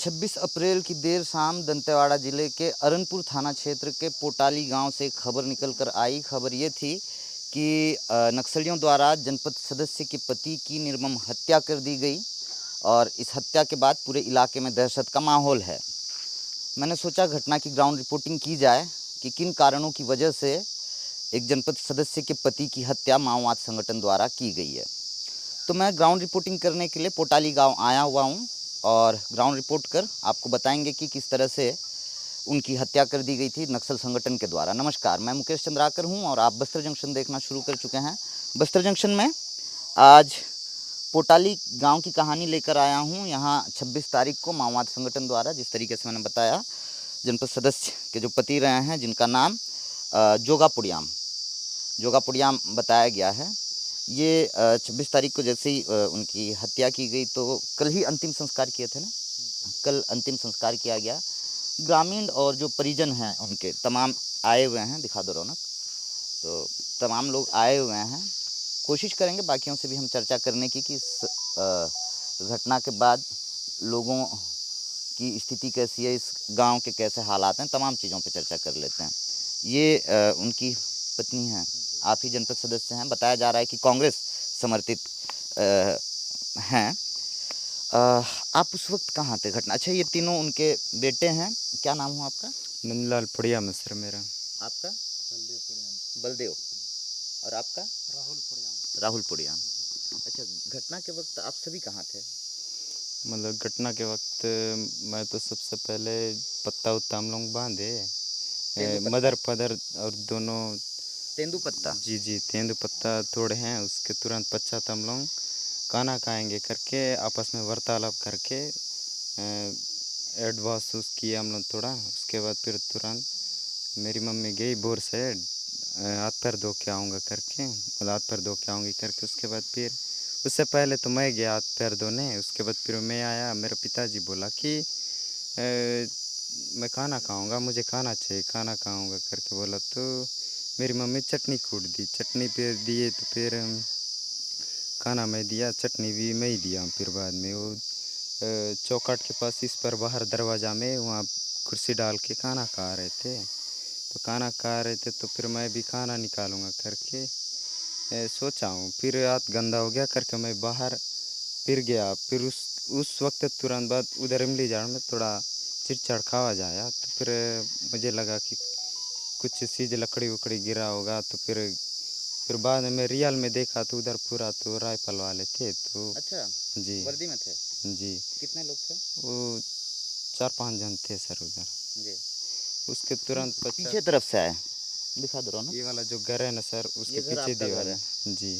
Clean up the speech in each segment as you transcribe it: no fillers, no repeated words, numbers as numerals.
26 अप्रैल की देर शाम दंतेवाड़ा जिले के अरनपुर थाना क्षेत्र के पोटाली गांव से खबर निकल कर आई। खबर ये थी कि नक्सलियों द्वारा जनपद सदस्य के पति की निर्मम हत्या कर दी गई और इस हत्या के बाद पूरे इलाके में दहशत का माहौल है। मैंने सोचा घटना की ग्राउंड रिपोर्टिंग की जाए कि किन कारणों की वजह से एक जनपद सदस्य के पति की हत्या माओवाद संगठन द्वारा की गई है। तो मैं ग्राउंड रिपोर्टिंग करने के लिए पोटाली गांव आया हुआ हूं और ग्राउंड रिपोर्ट कर आपको बताएंगे कि किस तरह से उनकी हत्या कर दी गई थी नक्सल संगठन के द्वारा। नमस्कार, मैं मुकेश चंद्राकर हूं और आप बस्तर जंक्शन देखना शुरू कर चुके हैं। बस्तर जंक्शन में आज पोटाली गांव की कहानी लेकर आया हूं। यहां 26 तारीख को माओवाद संगठन द्वारा, जिस तरीके से मैंने बताया, जनपद सदस्य के जो पति रहे हैं, जिनका नाम जोगा पुड़ियाम बताया गया है, ये 26 तारीख को जैसे ही उनकी हत्या की गई तो कल ही अंतिम संस्कार किए थे ना। कल अंतिम संस्कार किया गया। ग्रामीण और जो परिजन हैं उनके तमाम आए हुए हैं, दिखा दो रौनक। तो तमाम लोग आए हुए हैं। कोशिश करेंगे बाकियों से भी हम चर्चा करने की कि इस घटना के बाद लोगों की स्थिति कैसी है, इस गांव के कैसे हालात हैं, तमाम चीज़ों पे चर्चा कर लेते हैं। ये उनकी पत्नी हैं, आप ही जनपद सदस्य हैं। बताया जा रहा है कि कांग्रेस समर्थित हैं। आप उस वक्त कहाँ थे घटना? अच्छा, ये तीनों उनके बेटे हैं। क्या नाम हुआ आपका? नंदलाल पुड़ियाम है सर मेरा। आपका? बलदेव। और आपका? राहुल पुड़ियाम। अच्छा, घटना के वक्त आप सभी कहाँ थे? मतलब घटना के वक्त मैं तो सबसे पहले पत्ता उत्ता हम लोग बांधे, मदर फदर और दोनों तेंदुपत्ता। जी तेंदू पत्ता तोड़े हैं। उसके तुरंत पश्चात हम लोग खाना खाएंगे करके आपस में वार्तालाप करके एडवांस उस किए हम लोग थोड़ा। उसके बाद फिर तुरंत मेरी मम्मी गई बोर से हाथ पैर धो के आऊँगा करके, मतलब हाथ पैर धो के आऊँगी करके। उसके बाद फिर उससे पहले तो मैं गया हाथ पैर धोने। उसके बाद फिर मैं आया, मेरा पिताजी बोला कि मैं खाना खाऊंगा, मुझे खाना चाहिए, खाना खाऊंगा करके बोला। तो मेरी मम्मी चटनी कूट दी, चटनी फिर दिए तो फिर खाना मैं दिया, चटनी भी मैं ही दिया। फिर बाद में वो चौखट के पास इस पर बाहर दरवाज़ा में वहाँ कुर्सी डाल के खाना खा रहे थे। तो खाना खा रहे थे तो फिर मैं भी खाना निकालूंगा करके सोचा हूँ। फिर हाथ गंदा हो गया करके मैं बाहर फिर गया। फिर उस वक्त तुरंत बाद उधर इमली झाड़ में थोड़ा चिड़चिड़ आवाज आया। तो फिर मुझे लगा कि कुछ चीज़ लकड़ी वकड़ी गिरा होगा। तो फिर बाद में रियल में देखा तो उधर पूरा तो राइफल वाले थे। तो अच्छा, जी वर्दी में थे? जी कितने लोग थे? वो 4-5 जन थे सर उधर। जी। उसके तुरंत पीछे पश्चात तरफ से आए, दिखा दो ना। ये वाला जो घर है ना सर, उसके ये घर पीछे आपका घर दीवार है? में जी।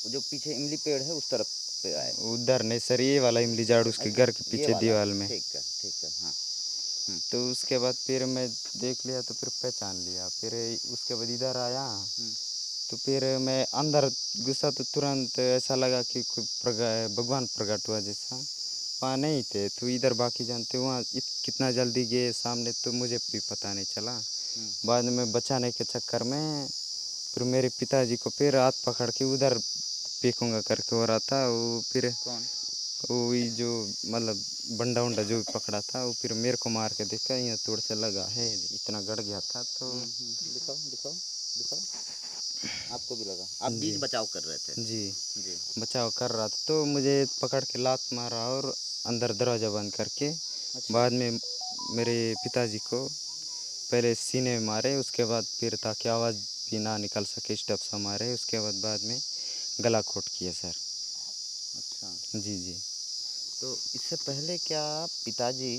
जो पीछे इमली पेड़ है उस तरफ से आए? उधर नहीं सर, ये वाला इमली झाड़ उसके अच्छा, घर के ये पीछे वाला। दीवार में। ठीक है, ठीक है, हाँ। तो उसके बाद फिर मैं देख लिया तो फिर पहचान लिया। फिर उसके बाद इधर आया तो फिर मैं अंदर घुसा तो तुरंत ऐसा लगा कि कोई भगवान प्रकट हुआ जैसा। वहाँ नहीं थे तो इधर बाकी जानते वहाँ कितना जल्दी गए सामने तो मुझे भी पता नहीं चला। बाद में बचाने के चक्कर में फिर मेरे पिताजी को फिर हाथ पकड़ के उधर फेंकूंगा करके हो रहा था। वो फिर कौन? वही जो मतलब बंडा उंडा जो भी पकड़ा था वो फिर मेरे को मार के देखा, यहाँ तोड़ से लगा है, इतना गड़ गया था। तो दिखाओ दिखाओ दिखाओ। आपको भी लगा? आप जी बीच बचाव कर रहे थे? जी जी। बचाव कर रहा था तो मुझे पकड़ के लात मारा और अंदर दरवाज़ा बंद करके। अच्छा। बाद में मेरे पिताजी को पहले सीने में मारे, उसके बाद फिर ताकि आवाज़ भी ना निकल सके स्टप सा मारे। उसके बाद में गला घोट किया सर। अच्छा, जी तो इससे पहले क्या पिताजी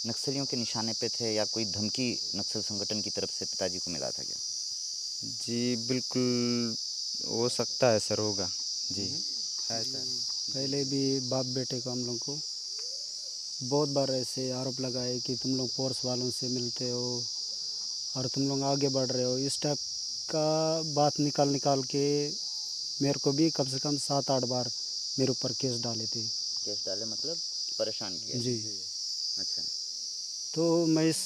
नक्सलियों के निशाने पे थे या कोई धमकी नक्सल संगठन की तरफ से पिताजी को मिला था क्या? जी बिल्कुल हो सकता है सर, होगा जी। है सर। पहले भी बाप बेटे को हम लोग को बहुत बार ऐसे आरोप लगाए कि तुम लोग फोर्स वालों से मिलते हो और तुम लोग आगे बढ़ रहे हो, इस टाइप का बात निकाल निकाल के मेरे को भी कम से कम 7-8 बार मेरे ऊपर केस डाले थे। केस डाले मतलब परेशान किया? जी। अच्छा। तो मैं इस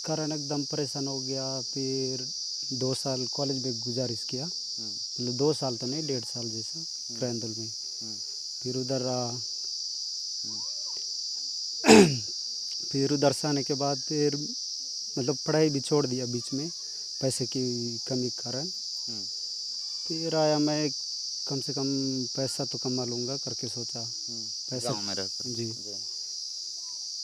कारण एकदम परेशान हो गया। फिर 2 साल कॉलेज में गुजारिश किया, मतलब 2 साल तो नहीं, 1.5 साल जैसा क्रैंदल में। फिर उधर फिर उधर से आने के बाद फिर मतलब पढ़ाई भी छोड़ दिया बीच में, पैसे की कमी के कारण। हम्म, फिर आया मैं, कम से कम पैसा तो कमा लूँगा करके सोचा। पैसा गांव में रहकर जी, जी।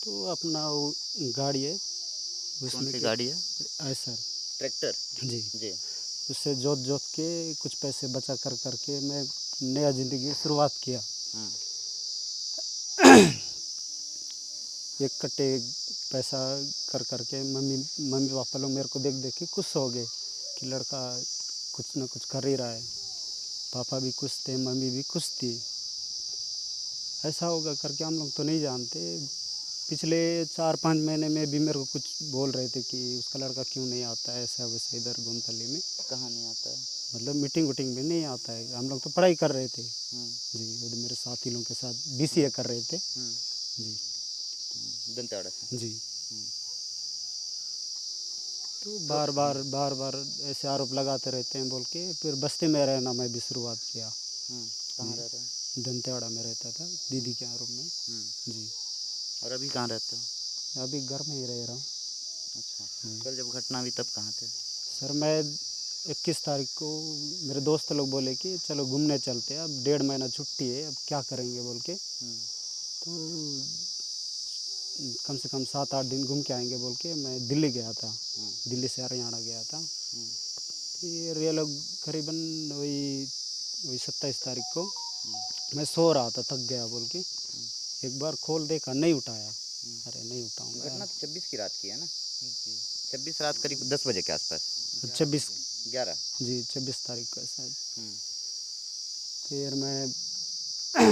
तो अपना वो गाड़ी है कौन उसमें सी के गाड़ी है? आयसर ट्रैक्टर जी, जी। उससे जोत जोत के कुछ पैसे बचा कर करके मैं नया ज़िंदगी की शुरुआत किया। हम्म, एक कट्टे पैसा कर करके मम्मी मम्मी पापा लोग मेरे को देख देख के खुश हो गए कि लड़का कुछ ना कुछ कर ही रहा है। पापा भी खुश थे, मम्मी भी खुश थी। ऐसा होगा करके हम लोग तो नहीं जानते। पिछले 4-5 महीने में भी मेरे को कुछ बोल रहे थे कि उसका लड़का क्यों नहीं आता है ऐसा वैसा इधर गोमतली में, कहाँ नहीं आता है? मतलब मीटिंग वुटिंग में नहीं आता है। हम लोग तो पढ़ाई कर रहे थे हम्म, जी, उधर मेरे साथी लोगों के साथ बीसीए कर रहे थे हम्म, जी। दंतेवाड़ा से। जी, हम्म, तो बार बार ऐसे आरोप लगाते रहते हैं बोल के फिर बस्ती में रहना मैं भी शुरुआत किया। कहाँ रह रहे हैं? दंतेवाड़ा में रहता था दीदी के आरोप में हम्म, जी। और अभी कहाँ रहते हो? अभी घर में ही रह रहा हूँ। अच्छा, कल जब घटना हुई तब कहाँ थे? सर मैं 21 तारीख को मेरे दोस्त लोग बोले कि चलो घूमने चलते हैं, अब 1.5 महीना छुट्टी है, अब क्या करेंगे बोल के। तो कम से कम 7-8 दिन घूम के आएंगे बोल के मैं दिल्ली गया था, दिल्ली से हरियाणा गया था। फिर ये लोग करीबन वही वही 27 तारीख को मैं सो रहा था, थक गया बोल के एक बार खोल देखा, नहीं उठाया। अरे नहीं उठाऊंगा घटना तो 26 की रात की है ना? 26 रात करीब 10 बजे के आसपास। 26 11। जी 26 तारीख को शायद। हम्म, फिर मैं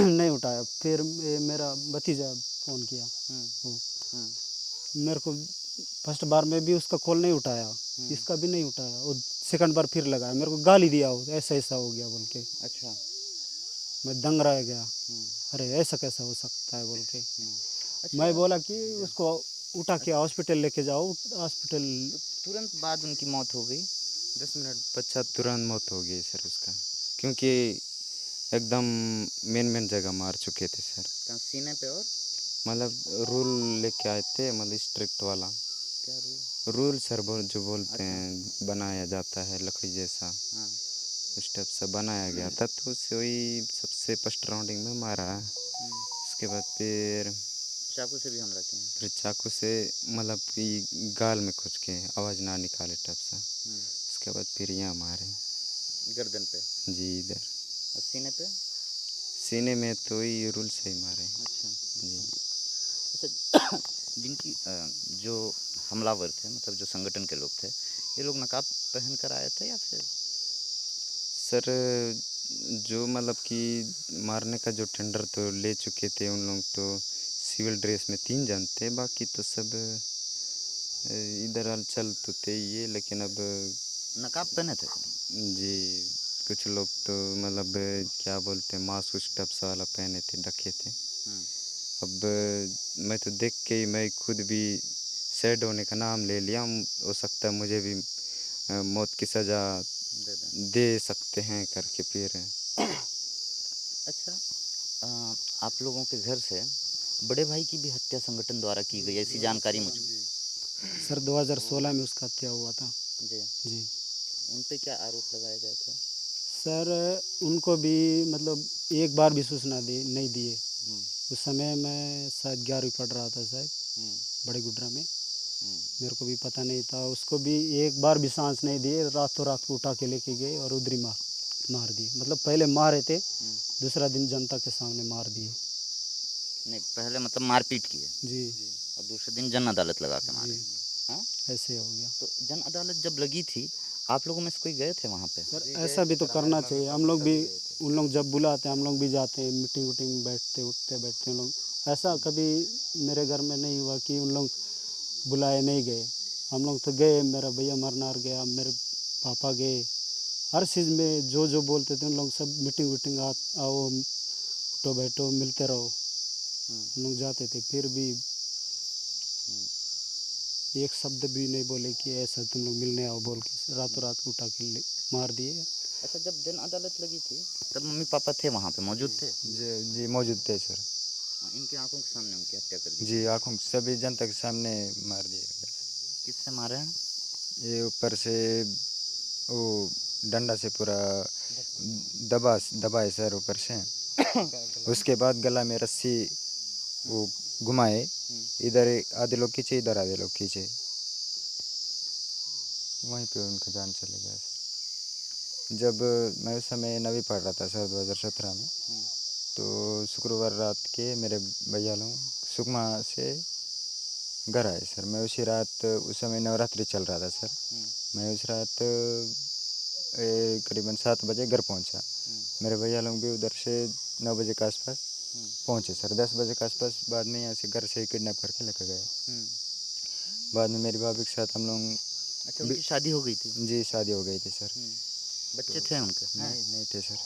नहीं उठाया। फिर मेरा भतीजा फ़ोन किया, हम्म, वो हम्म, मेरे को फर्स्ट बार में भी उसका कॉल नहीं उठाया, इसका भी नहीं उठाया, और सेकंड बार फिर लगाया, मेरे को गाली दिया वो ऐसा ऐसा हो गया बोल के। अच्छा। मैं दंग रह गया, हम्म, अरे ऐसा कैसा हो सकता है बोल के। अच्छा, मैं बोला कि उसको उठा के हॉस्पिटल लेके जाओ, हॉस्पिटल। तो तुरंत बाद उनकी मौत हो गई? 10 मिनट पश्चात तुरंत मौत हो गई सर उसका, क्योंकि एकदम मेन जगह मार चुके थे सर। कहाँ, सीने पे? और मतलब रूल लेके आए थे, मतलब स्ट्रिक्ट वाला क्या रूल? रूल सर, जो बोलते अच्छा। हैं बनाया जाता है लकड़ी जैसा, हाँ। उस टाइप से बनाया गया था। तो उसे वही सबसे फर्स्ट राउंडिंग में मारा। उसके बाद चाकू से भी हमला किया? फिर चाकू से मतलब कि गाल में कुछ के आवाज़ ना निकाले टाइप से। उसके बाद फिर यहाँ मारे गर्दन पे? जी इधर। और सीने पे? सीने में तो ये रूल से ही मारे अच्छा। जी। अच्छा, जिनकी जो हमलावर थे, मतलब जो संगठन के लोग थे, ये लोग नकाब पहन कर आए थे या फिर? सर जो मतलब कि मारने का जो टेंडर तो ले चुके थे उन लोग, तो सिविल ड्रेस में 3 जन थे, बाकी तो सब इधर चल तो थे ये, लेकिन अब नकाब पहने थे? जी कुछ लोग तो मतलब क्या बोलते हैं मास्क उस टप्स वाला पहने थे, ढके थे। अब मैं तो देख के ही मैं खुद भी सैड होने का नाम ले लिया। हो सकता है मुझे भी मौत की सज़ा दे दें। दे सकते हैं करके फिर। अच्छा, आप लोगों के घर से बड़े भाई की भी हत्या संगठन द्वारा की गई, ऐसी जानकारी मुझे। सर 2016 में उसका हत्या हुआ था जी। जी। उन पे क्या आरोप लगाए गए थे? सर उनको भी मतलब एक बार भी सूचना दी नहीं दिए। उस समय मैं शायद 11वीं पढ़ रहा था शायद, बड़े गुड्रा में। मेरे को भी पता नहीं था। उसको भी एक बार भी सांस नहीं दिए, रातों रात को उठा के लेके गए और उधर ही मार दिए। मतलब पहले मारे थे, दूसरा दिन जनता के सामने मार दिए। नहीं, पहले मतलब मारपीट की है जी और दूसरे दिन जन अदालत लगा के मारे। जी, हाँ, ऐसे हो गया। तो जन अदालत जब लगी थी, आप लोगों में से कोई गए थे वहाँ पे? सर ऐसा भी तो करना चाहिए। हम लोग भी, उन लोग जब बुलाते हैं हम लोग भी जाते हैं, मीटिंग वूटिंग बैठते उठते बैठते हैं लोग। ऐसा कभी मेरे घर में नहीं हुआ कि उन लोग बुलाए नहीं गए। हम लोग तो गए, मेरा भैया मरनार गया, मेरे पापा गए, हर चीज़ में जो जो बोलते थे उन लोग सब मीटिंग वीटिंग आओ उठो बैठो मिलते रहो, हम लोग जाते थे। फिर भी एक शब्द भी नहीं बोले कि ऐसा तुम लोग मिलने आओ बोल के, रातों रात उठा के मार दिए। अच्छा, जब जन अदालत लगी थी तब मम्मी पापा थे वहाँ पे, मौजूद थे? जी जी मौजूद थे सर। इनकी आंखों के सामने उनकी हत्या कर दी जी, आँखों सभी जनता के सामने मार दिया गया। किससे मारे हैं? ये ऊपर से वो डंडा से पूरा दबाए सर ऊपर से। उसके बाद गला में रस्सी वो घुमाए, इधर आधे लोग खींचे, इधर आधे लोग खींचे, वहीं पे उनका जान चले गया सर। जब मैं उस समय 9वीं पढ़ रहा था सर 2017 में, तो शुक्रवार रात के मेरे भैया लोग सुकमा से घर आए सर। मैं उसी रात, उस समय नवरात्रि चल रहा था सर। मैं उस रात करीबन 7 बजे घर पहुंचा। मेरे भैया लोग भी उधर से 9 बजे के आसपास पहुंचे सर। 10 बजे के आसपास बाद में यहाँ से घर से किडनैप करके लेकर गए। बाद में मेरी भाभी के साथ हम लोग, अच्छा, उनकी शादी हो गई थी? जी शादी हो गई थी सर। बच्चे थे उनके? नहीं थे सर।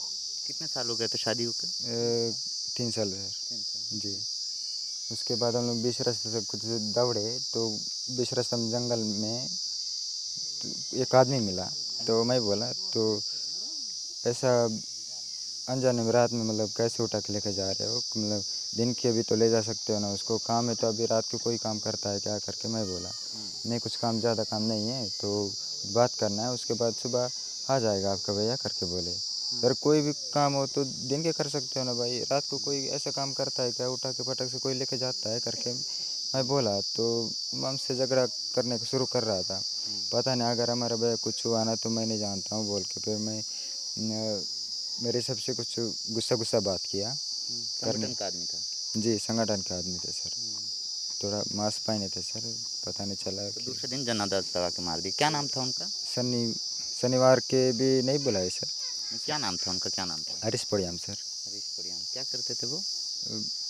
कितने साल हो गए थे शादी होकर? 3 साल सर। जी। उसके बाद हम लोग बीच रास्ते से कुछ दौड़े, तो बीच रास्ते में जंगल में तो एक आदमी मिला। तो मैं बोला, तो ऐसा अनजाने में रात में मतलब कैसे उठा के लेके जा रहे हो, मतलब दिन के भी तो ले जा सकते हो ना, उसको काम है तो अभी रात को कोई काम करता है क्या करके मैं बोला, नहीं कुछ काम, ज़्यादा काम नहीं है, तो बात करना है, उसके बाद सुबह आ जाएगा आपका भैया करके बोले। सर कोई भी काम हो तो दिन के कर सकते हो ना भाई, रात को कोई ऐसा काम करता है क्या, उठा के फटक से कोई लेके जाता है करके मैं बोला। तो हमसे झगड़ा करने को शुरू कर रहा था। पता नहीं अगर हमारा भैया कुछ हुआ ना तो मैं नहीं जानता हूँ बोल के, फिर मैं मेरे सबसे कुछ गुस्सा बात किया करने। संगठन का आदमी था? जी संगठन के आदमी थे सर। थोड़ा मास्क पहने थे सर, पता नहीं चला तो कि दूसरे दिन जन अदालत लगा के मार दी। क्या नाम था उनका? शनिवार के भी नहीं बुलाए सर। क्या नाम था उनका? क्या नाम था? हरीश पड़ियाम सर। हरीश पड़ियाम। क्या करते थे वो?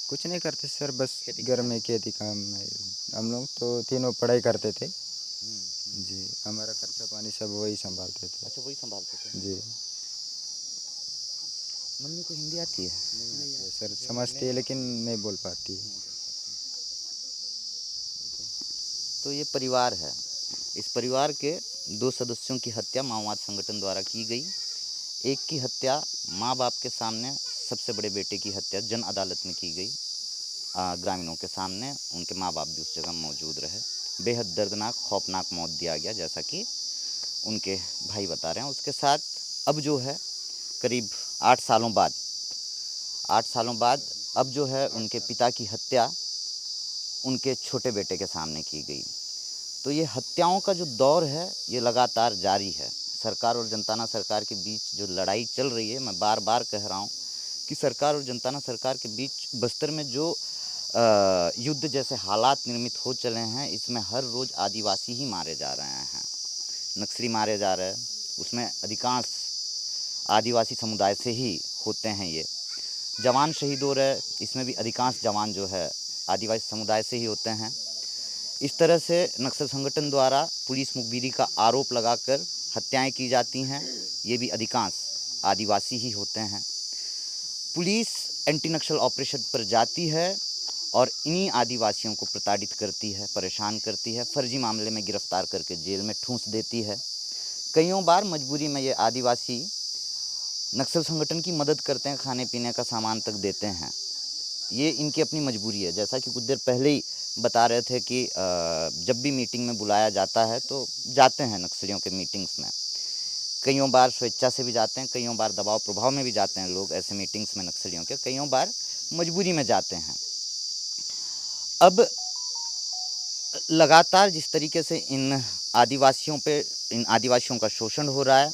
कुछ नहीं करते सर, बस खेती घर में खेती काम है। हम लोग तो तीनों पढ़ाई करते थे। जी, हमारा खर्चा पानी सब वही संभालते थे। अच्छा, वही संभालते थे। जी। मम्मी को हिंदी आती है? नहीं आती है सर, समझती है लेकिन नहीं बोल पाती है। तो ये परिवार है। इस परिवार के 2 सदस्यों की हत्या माओवाद संगठन द्वारा की गई। एक की हत्या माँ बाप के सामने, सबसे बड़े बेटे की हत्या जन अदालत में की गई। ग्रामीणों के सामने उनके माँ बाप भी उस जगह मौजूद रहे। बेहद दर्दनाक, खौफनाक मौत दिया गया, जैसा कि उनके भाई बता रहे हैं। उसके साथ अब जो है करीब 8 सालों बाद अब जो है उनके पिता की हत्या उनके छोटे बेटे के सामने की गई। तो ये हत्याओं का जो दौर है ये लगातार जारी है। सरकार और जनताना सरकार के बीच जो लड़ाई चल रही है, मैं बार बार कह रहा हूँ कि सरकार और जनताना सरकार के बीच बस्तर में जो युद्ध जैसे हालात निर्मित हो चले हैं, इसमें हर रोज़ आदिवासी ही मारे जा रहे हैं, नक्सली मारे जा रहे हैं। उसमें अधिकांश आदिवासी समुदाय से ही होते हैं। ये जवान शहीद हो रहे, इसमें भी अधिकांश जवान जो है आदिवासी समुदाय से ही होते हैं। इस तरह से नक्सल संगठन द्वारा पुलिस मुखबिरी का आरोप लगाकर हत्याएं की जाती हैं। ये भी अधिकांश आदिवासी ही होते हैं। पुलिस एंटी नक्सल ऑपरेशन पर जाती है और इन्हीं आदिवासियों को प्रताड़ित करती है, परेशान करती है, फर्जी मामले में गिरफ्तार करके जेल में ठूंस देती है। कईयों बार मजबूरी में ये आदिवासी नक्सल संगठन की मदद करते हैं, खाने पीने का सामान तक देते हैं। ये इनकी अपनी मजबूरी है। जैसा कि कुछ देर पहले ही बता रहे थे कि जब भी मीटिंग में बुलाया जाता है तो जाते हैं नक्सलियों के मीटिंग्स में। कईयों बार स्वेच्छा से भी जाते हैं, कईयों बार दबाव प्रभाव में भी जाते हैं लोग ऐसे मीटिंग्स में नक्सलियों के, कईयों बार मजबूरी में जाते हैं। अब लगातार जिस तरीके से इन आदिवासियों का शोषण हो रहा है,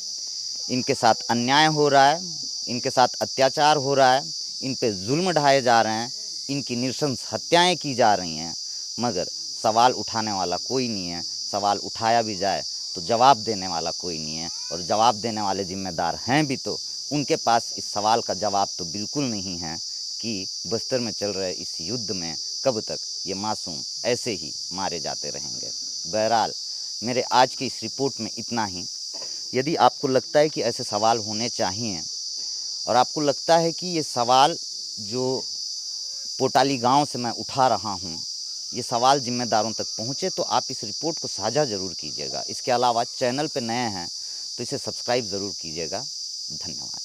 इनके साथ अन्याय हो रहा है, इनके साथ अत्याचार हो रहा है, इन पे जुल्म ढाए जा रहे हैं, इनकी नृशंस हत्याएं की जा रही हैं, मगर सवाल उठाने वाला कोई नहीं है। सवाल उठाया भी जाए तो जवाब देने वाला कोई नहीं है, और जवाब देने वाले जिम्मेदार हैं भी तो उनके पास इस सवाल का जवाब तो बिल्कुल नहीं है कि बस्तर में चल रहे इस युद्ध में कब तक ये मासूम ऐसे ही मारे जाते रहेंगे। बहरहाल मेरे आज की इस रिपोर्ट में इतना ही। यदि आपको लगता है कि ऐसे सवाल होने चाहिए और आपको लगता है कि ये सवाल जो पोटाली गांव से मैं उठा रहा हूँ, ये सवाल जिम्मेदारों तक पहुँचे, तो आप इस रिपोर्ट को साझा ज़रूर कीजिएगा। इसके अलावा चैनल पर नए हैं तो इसे सब्सक्राइब ज़रूर कीजिएगा। धन्यवाद।